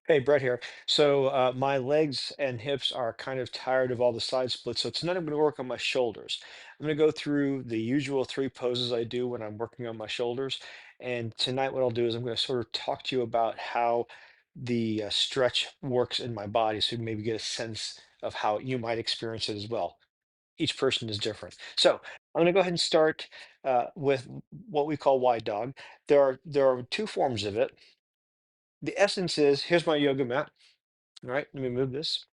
Hey, Brett here. My legs and hips are kind of tired of all the side splits, so tonight I'm going to work on my shoulders. I'm going to go through the usual three poses I do when I'm working on my shoulders. And tonight what I'll do is I'm going to sort of talk to you about how the stretch works in my body, so you maybe get a sense of how you might experience it as well. Each person is different. So I'm going to go ahead and start with what we call wide dog. There are two forms of it. The essence is, here's my yoga mat. All right, let me move this.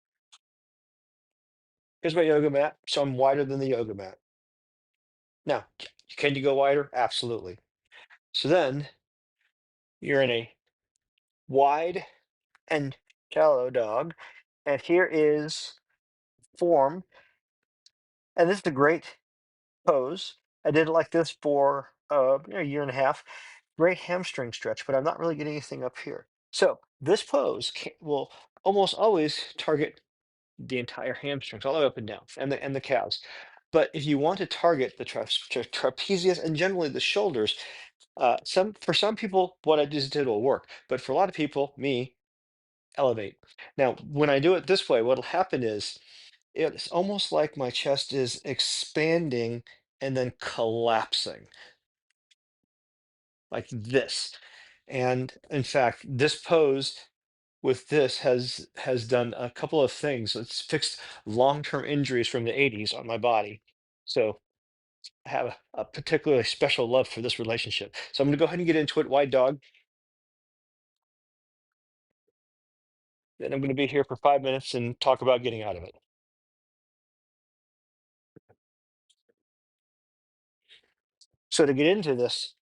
Here's my yoga mat. So I'm wider than the yoga mat. Now, can you go wider? Absolutely. So then you're in a wide and shallow dog. And here is form. And this is a great pose. I did it like this for a year and a half. Great hamstring stretch, but I'm not really getting anything up here. So this pose will almost always target the entire hamstrings, all the way up and down, and the calves. But if you want to target the trapezius and generally the shoulders, some people, what I just did will work. But for a lot of people, me, elevate. Now, when I do it this way, what'll happen is it's almost like my chest is expanding and then collapsing like this. And in fact, this pose with this has done a couple of things. It's fixed long-term injuries from the 80s on my body. So I have a particularly special love for this relationship. So I'm going to go ahead and get into it. Wide dog. Then I'm going to be here for 5 minutes and talk about getting out of it. So to get into this,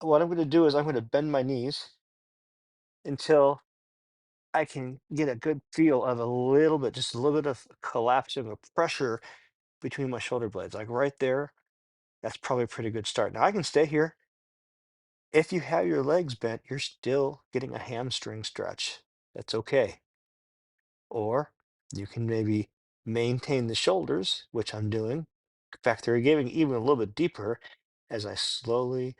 what I'm going to do is I'm going to bend my knees until I can get a good feel of a little bit, just a little bit of collapsing of pressure between my shoulder blades, like right there. That's probably a pretty good start. Now I can stay here. If you have your legs bent, you're still getting a hamstring stretch. That's okay. Or you can maybe maintain the shoulders, which I'm doing. In fact, they're getting even a little bit deeper as I slowly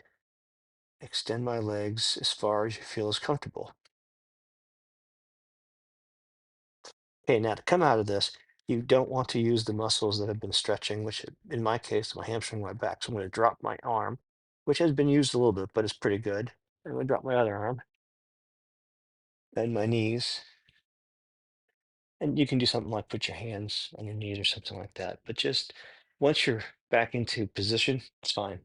extend my legs as far as you feel is comfortable. Okay, now to come out of this, you don't want to use the muscles that have been stretching, which in my case, my hamstring, my back. So I'm going to drop my arm, which has been used a little bit, but it's pretty good. I'm going to drop my other arm, bend my knees, and you can do something like put your hands on your knees or something like that. But just once you're back into position, it's fine.